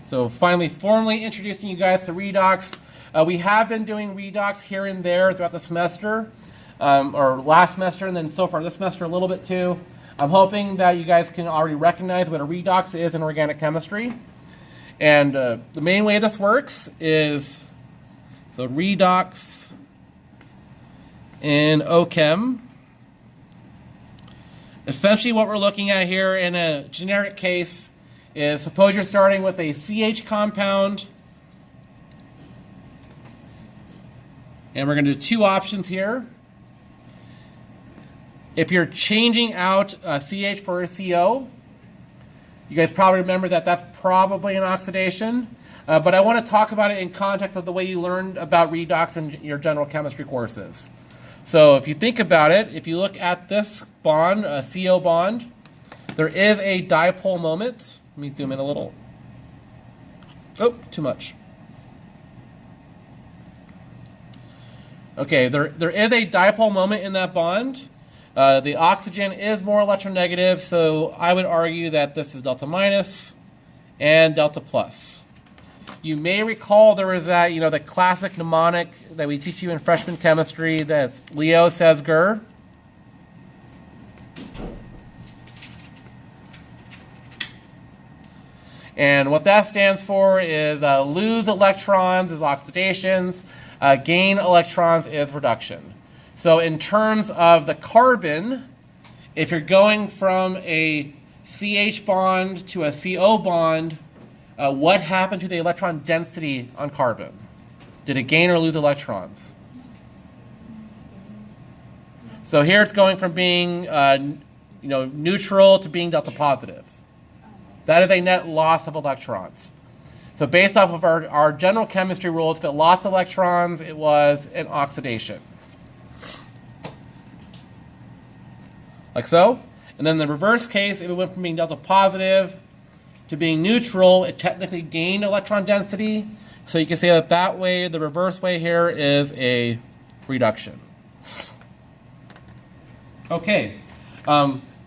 So finally, formally introducing you guys to redox. We have been doing redox here and there throughout the semester, or last semester, and then so far this semester a little bit too. I'm hoping that you guys can already recognize what a redox is in organic chemistry. And the main way this works is, so redox in CHEM. Essentially what we're looking at here in a generic case is, suppose you're starting with a CH compound, and we're going to do two options here. If you're changing out CH for a CO, you guys probably remember that that's probably an oxidation, but I want to talk about it in context of the way you learned about redox in your general chemistry courses. So if you think about it, if you look at this bond, a CO bond, there is a dipole moment. Let me zoom in a little. Oh, too much. Okay, there is a dipole moment in that bond. The oxygen is more electronegative, so I would argue that this is delta minus and delta plus. You may recall there was that, the classic mnemonic that we teach you in freshman chemistry, that's Leo says Ger. And what that stands for is lose electrons is oxidations, gain electrons is reduction. So in terms of the carbon, if you're going from a CH bond to a CO bond, what happened to the electron density on carbon? Did it gain or lose electrons? So here it's going from being neutral to being delta positive. That is a net loss of electrons. So based off of our general chemistry rules, if it lost electrons, it was an oxidation. Like so. And then the reverse case, if it went from being delta positive to being neutral, it technically gained electron density. So you can say that way, the reverse way here is a reduction. Okay.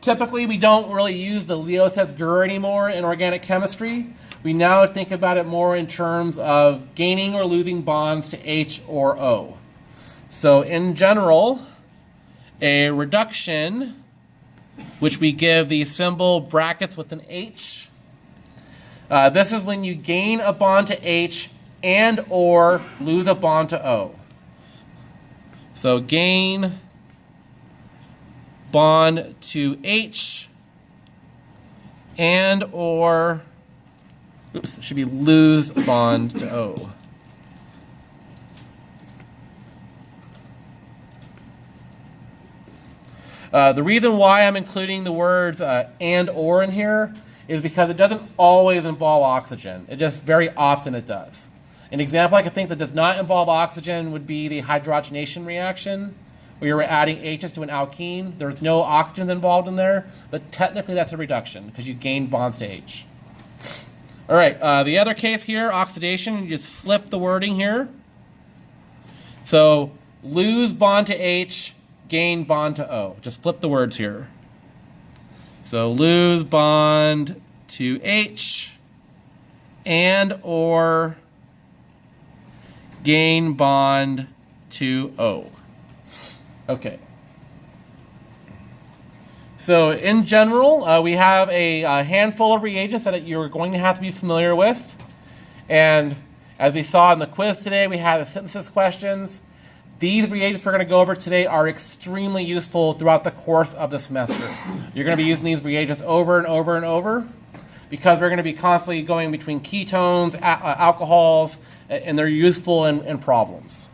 Typically, we don't really use the Leo says Ger anymore in organic chemistry. We now think about it more in terms of gaining or losing bonds to H or O. So in general, a reduction, which we give the symbol brackets with an H, this is when you gain a bond to H and or lose a bond to O. So gain bond to H and or, oops, it should be lose bond to O. The reason why I'm including the words and or in here is because it doesn't always involve oxygen. It just very often it does. An example I could think that does not involve oxygen would be the hydrogenation reaction, where you're adding H's to an alkene. There's no oxygens involved in there, but technically that's a reduction because you gain bonds to H. All right, the other case here, oxidation, you just flip the wording here. So lose bond to H, gain bond to O. Just flip the words here. So lose bond to H and or gain bond to O. Okay. So in general, we have a handful of reagents that you're going to have to be familiar with. And as we saw in the quiz today, we had the synthesis questions. These reagents we're going to go over today are extremely useful throughout the course of the semester. You're going to be using these reagents over and over and over because we're going to be constantly going between ketones, alcohols, and they're useful in problems.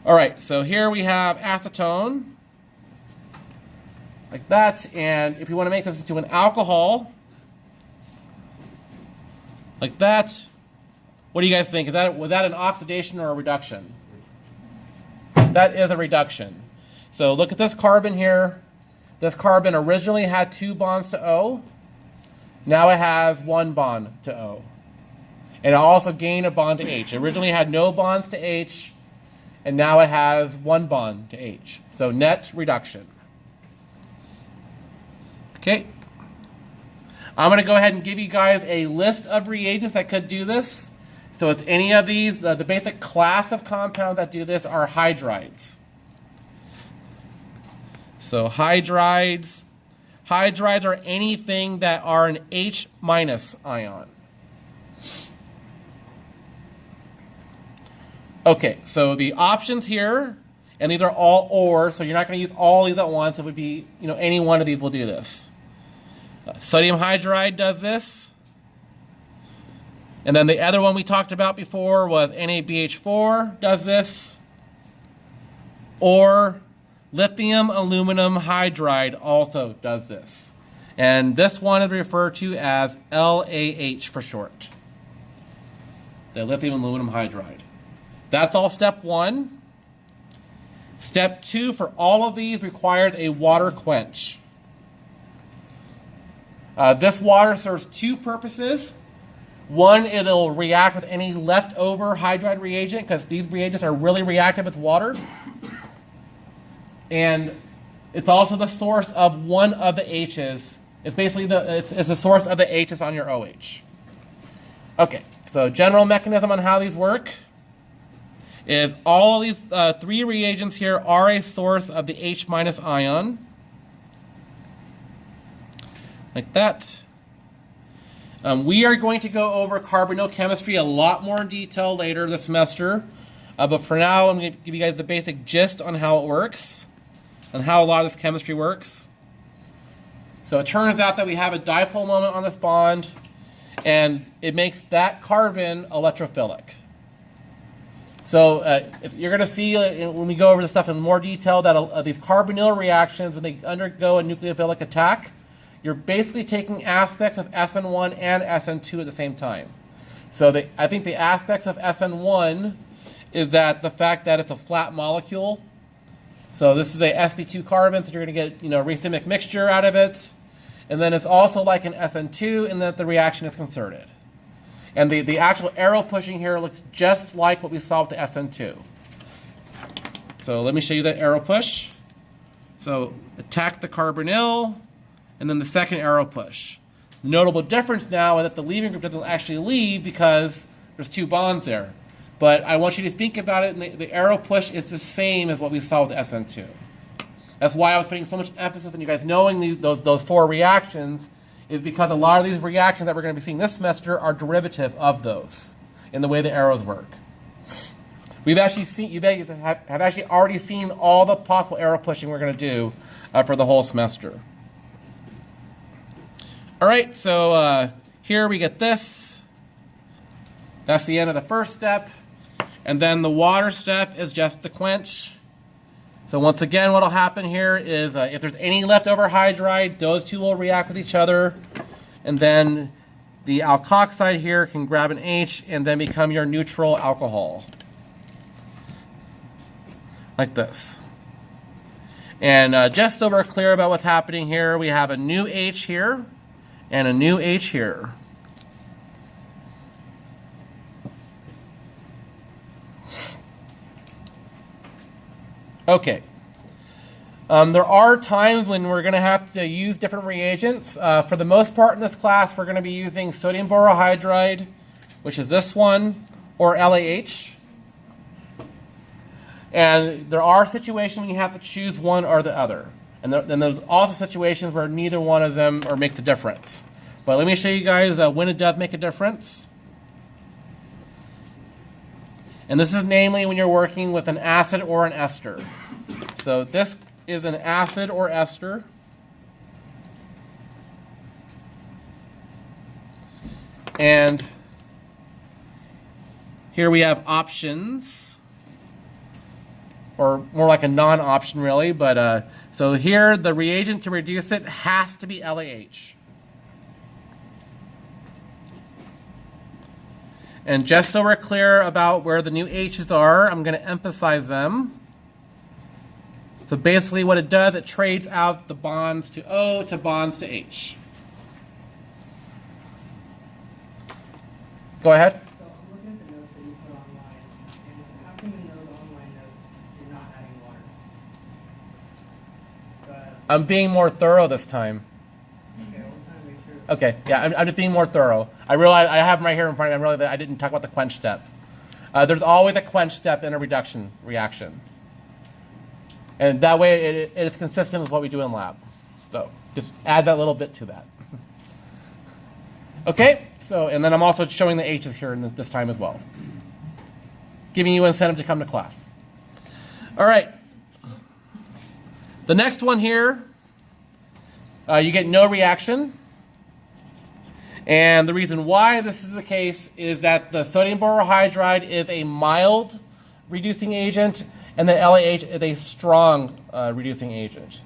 All right, so here we have acetone, like that, and if you want to make this into an alcohol, like that, what do you guys think? Was that an oxidation or a reduction? That is a reduction. So look at this carbon here. This carbon originally had 2 bonds to O. Now it has 1 bond to O. And it also gained a bond to H. It originally had no bonds to H, and now it has 1 bond to H. So net reduction. Okay. I'm going to go ahead and give you guys a list of reagents that could do this. So it's any of these. The basic class of compounds that do this are hydrides. So hydrides are anything that are an H- ion. Okay, so the options here, and these are all or, so you're not going to use all these at once. It would be, any one of these will do this. Sodium hydride does this. And then the other one we talked about before was NaBH4 does this. Or lithium aluminum hydride also does this. And this one is referred to as LAH for short. The lithium aluminum hydride. That's all step 1. Step 2 for all of these requires a water quench. This water serves 2 purposes. One, it'll react with any leftover hydride reagent because these reagents are really reactive with water. And it's also the source of one of the H's. It's basically it's the source of the H's on your OH. Okay, so general mechanism on how these work is all of these 3 reagents here are a source of the H- ion. Like that. We are going to go over carbonyl chemistry a lot more in detail later this semester. But for now, I'm going to give you guys the basic gist on how it works and how a lot of this chemistry works. So it turns out that we have a dipole moment on this bond, and it makes that carbon electrophilic. So you're going to see when we go over this stuff in more detail that these carbonyl reactions, when they undergo a nucleophilic attack, you're basically taking aspects of SN1 and SN2 at the same time. So I think the aspects of SN1 is that the fact that it's a flat molecule. So this is a sp2 carbon, so you're going to get racemic mixture out of it. And then it's also like an SN2 in that the reaction is concerted. And the actual arrow pushing here looks just like what we saw with the SN2. So let me show you that arrow push. So attack the carbonyl, and then the second arrow push. The notable difference now is that the leaving group doesn't actually leave because there's 2 bonds there. But I want you to think about it, and the arrow push is the same as what we saw with the SN2. That's why I was putting so much emphasis on you guys knowing those 4 reactions, is because a lot of these reactions that we're going to be seeing this semester are derivative of those in the way the arrows work. We've actually seen, you have actually already seen all the possible arrow pushing we're going to do for the whole semester. All right, so here we get this. That's the end of the first step. And then the water step is just the quench. So once again, what will happen here is if there's any leftover hydride, those 2 will react with each other. And then the alkoxide here can grab an H and then become your neutral alcohol. Like this. And just so we're clear about what's happening here, we have a new H here and a new H here. Okay. There are times when we're going to have to use different reagents. For the most part in this class, we're going to be using sodium borohydride, which is this one, or LAH. And there are situations when you have to choose one or the other. And then there's also situations where neither one of them makes a difference. But let me show you guys when it does make a difference. And this is namely when you're working with an acid or an ester. So this is an acid or ester. And here we have options, or more like a non-option really, but so here the reagent to reduce it has to be LAH. And just so we're clear about where the new H's are, I'm going to emphasize them. So basically what it does, it trades out the bonds to O to bonds to H. Go ahead. So I'm looking at the notes that you put online, and how come in those online notes you're not adding water? I'm being more thorough this time. Okay, we'll try to make sure Okay, yeah, I'm just being more thorough. I realize I have them right here in front of me. I realize that I didn't talk about the quench step. There's always a quench step in a reduction reaction. And that way it is consistent with what we do in lab. So just add that little bit to that. Okay, so, and then I'm also showing the H's here in this time as well. Giving you incentive to come to class. All right. The next one here, you get no reaction. And the reason why this is the case is that the sodium borohydride is a mild reducing agent, and the LAH is a strong reducing agent.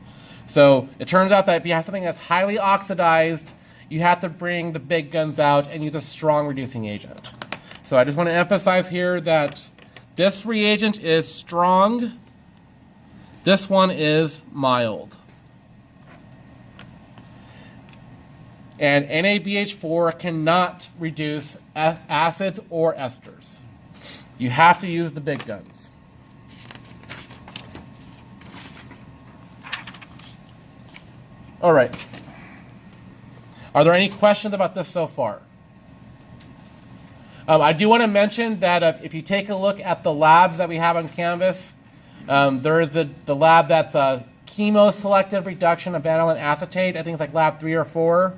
So it turns out that if you have something that's highly oxidized, you have to bring the big guns out and use a strong reducing agent. So I just want to emphasize here that this reagent is strong. This one is mild. And NaBH4 cannot reduce acids or esters. You have to use the big guns. All right. Are there any questions about this so far? I do want to mention that if you take a look at the labs that we have on Canvas, there is the lab that's chemoselective reduction of aniline acetate. I think it's like lab 3 or 4.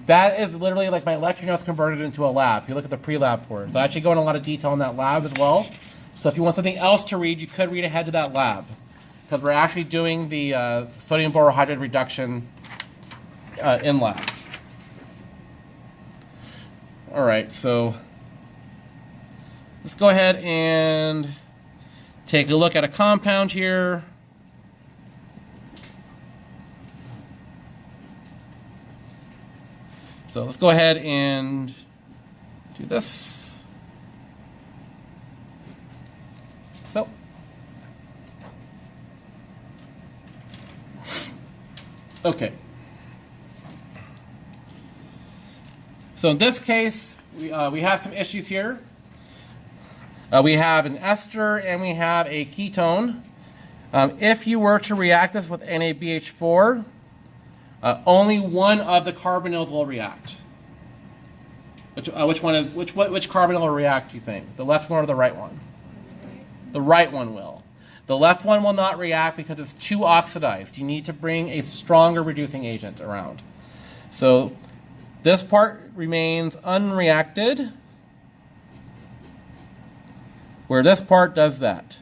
That is literally like my lecture notes converted into a lab. If you look at the pre-lab course, I actually go into a lot of detail in that lab as well. So if you want something else to read, you could read ahead to that lab, because we're actually doing the sodium borohydride reduction in lab. All right, so let's go ahead and take a look at a compound here. So let's go ahead and do this. So, okay. So in this case, we have some issues here. We have an ester and we have a ketone. If you were to react this with NaBH4, only one of the carbonyls will react. Which carbonyl will react, do you think? The left one or the right one? The right one will. The left one will not react because it's too oxidized. You need to bring a stronger reducing agent around. So this part remains unreacted, where this part does that.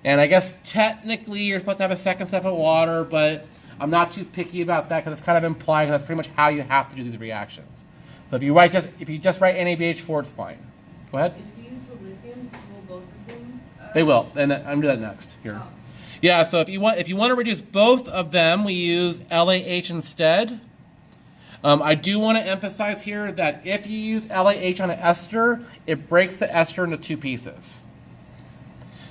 And I guess technically you're supposed to have a second step of water, but I'm not too picky about that because it's kind of implied, because that's pretty much how you have to do these reactions. So if you just write NaBH4, it's fine. Go ahead. If you use the lithium, will both of them? They will, and I'm gonna do that next here. Oh. Yeah. So if you want to reduce both of them, we use LAH instead. I do want to emphasize here that if you use LAH on an ester, it breaks the ester into 2 pieces.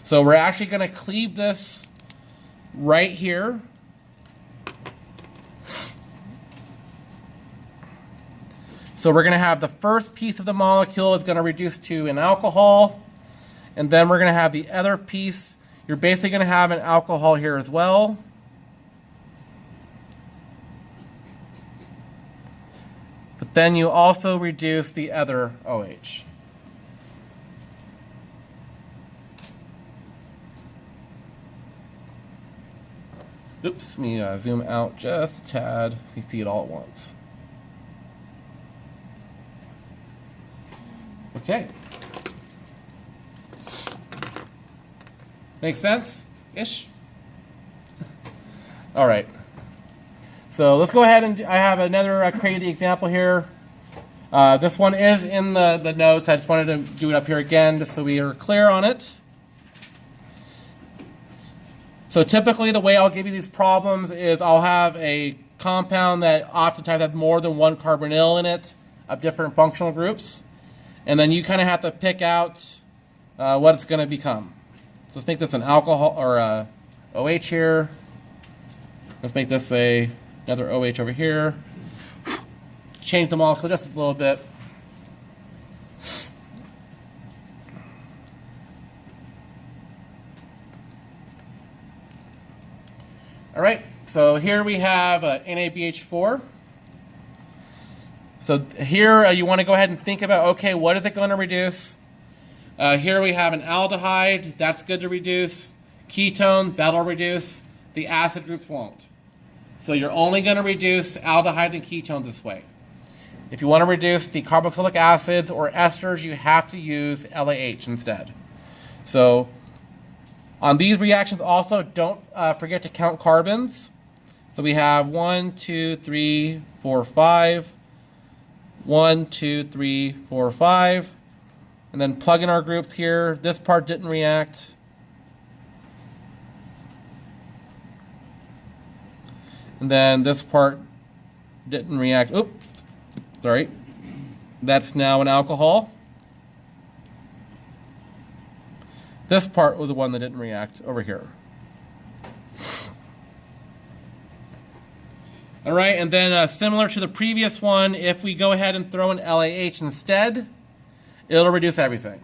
So we're actually going to cleave this right here. So we're going to have the first piece of the molecule is going to reduce to an alcohol, and then we're going to have the other piece. You're basically going to have an alcohol here as well. But then you also reduce the other OH. Oops, let me zoom out just a tad so you see it all at once. Okay. Makes sense? Ish? All right. So let's go ahead and I have another crazy example here. This one is in the notes. I just wanted to do it up here again just so we are clear on it. So typically the way I'll give you these problems is I'll have a compound that oftentimes has more than one carbonyl in it of different functional groups. And then you kind of have to pick out what it's going to become. So let's make this an alcohol or a OH here. Let's make this another OH over here. Change the molecule just a little bit. All right, so here we have NaBH4. So here you want to go ahead and think about, okay, what is it going to reduce? Here we have an aldehyde. That's good to reduce. Ketone, that'll reduce. The acid groups won't. So you're only going to reduce aldehydes and ketones this way. If you want to reduce the carboxylic acids or esters, you have to use LAH instead. So on these reactions also, don't forget to count carbons. So we have 1, 2, 3, 4, 5. 1, 2, 3, 4, 5. And then plug in our groups here. This part didn't react. And then this part didn't react. Oops, sorry. That's now an alcohol. This part was the one that didn't react over here. All right, and then similar to the previous one, if we go ahead and throw in LAH instead, it'll reduce everything.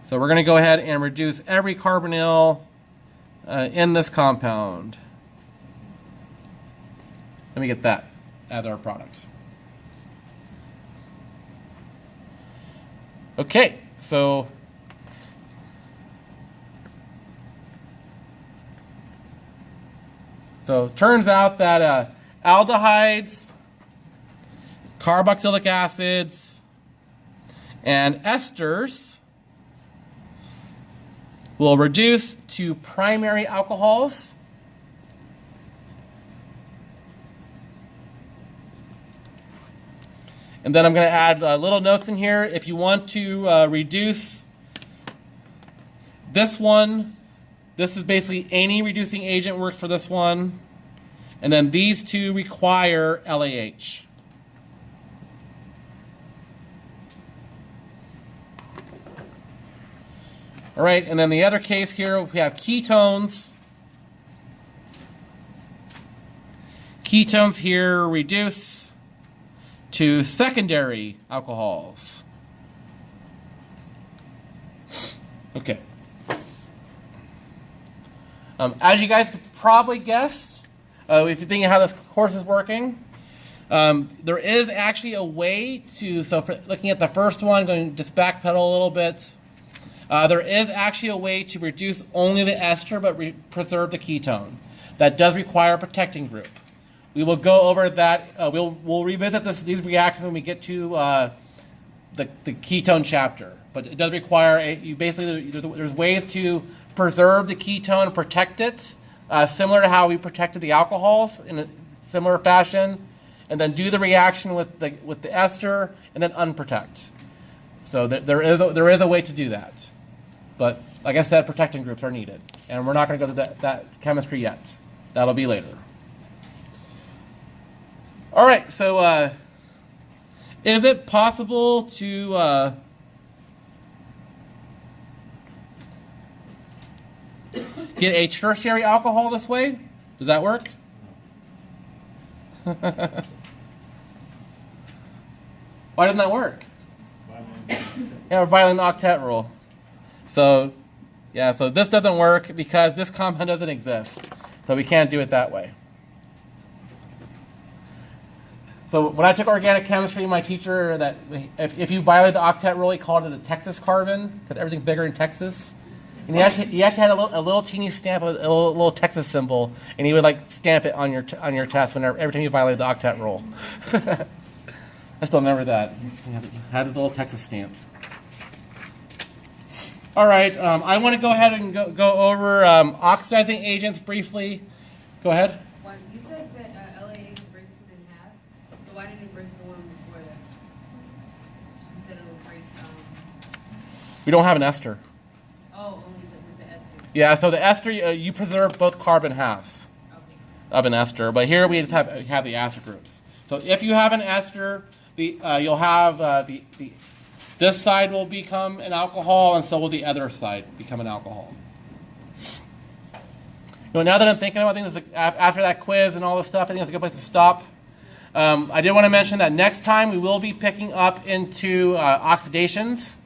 So we're going to go ahead and reduce every carbonyl in this compound. Let me get that as our product. Okay, so turns out that aldehydes, carboxylic acids, and esters will reduce to primary alcohols. And then I'm going to add little notes in here. If you want to reduce this one, this is basically any reducing agent works for this one. And then these two require LAH. All right, and then the other case here, we have ketones. Ketones here reduce to secondary alcohols. Okay. As you guys could probably guess, if you're thinking how this course is working, there is actually a way to, so for looking at the first one, going to just backpedal a little bit, there is actually a way to reduce only the ester but preserve the ketone. That does require a protecting group. We will go over that. We'll revisit these reactions when we get to the ketone chapter. But it does require there's ways to preserve the ketone and protect it, similar to how we protected the alcohols in a similar fashion, and then do the reaction with the ester and then unprotect. So there is a way to do that. But like I said, protecting groups are needed. And we're not going to go through that chemistry yet. That'll be later. All right, so is it possible to get a tertiary alcohol this way? Does that work? Why doesn't that work? Yeah, we're violating the octet rule. So, yeah, so this doesn't work because this compound doesn't exist. So we can't do it that way. So when I took organic chemistry, my teacher, that if you violate the octet rule, he called it a Texas carbon because everything's bigger in Texas. And he actually had a little teeny stamp, a little Texas symbol, and he would like stamp it on your test every time you violated the octet rule. I still remember that. Had a little Texas stamp. All right, I want to go ahead and go over oxidizing agents briefly. Go ahead. You said that LAH breaks it in half, so why didn't it break the one before that? You said it'll break. We don't have an ester. Oh, only with the ester. Yeah, so the ester, you preserve both carbon halves of an ester, but here we just have the acid groups. So if you have an ester, you'll have this side will become an alcohol, and so will the other side become an alcohol. Now that I'm thinking about things, after that quiz and all this stuff, I think it's a good place to stop. I did want to mention that next time we will be picking up into oxidations.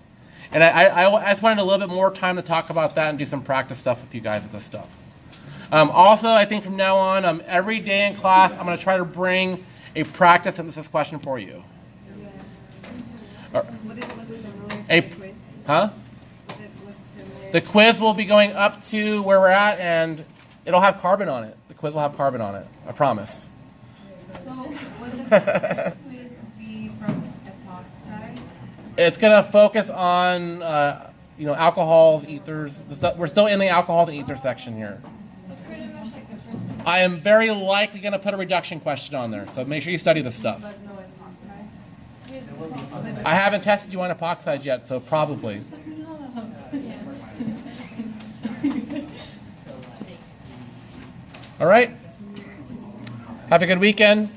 And I just wanted a little bit more time to talk about that and do some practice stuff with you guys with this stuff. Also, I think from now on, every day in class, I'm going to try to bring a practice synthesis question for you. Would it look similar to A- the quiz? Huh? Would it look similar? The quiz will be going up to where we're at, and it'll have carbon on it. The quiz will have carbon on it. I promise. So would the first quiz be from epoxide? It's going to focus on, alcohols, ethers. The stuff. We're still in the alcohols and ether section here. So pretty much like the first one, I am very likely going to put a reduction question on there, so make sure you study this stuff. but no epoxide? I haven't tested you on epoxides yet, so probably. All right. Have a good weekend.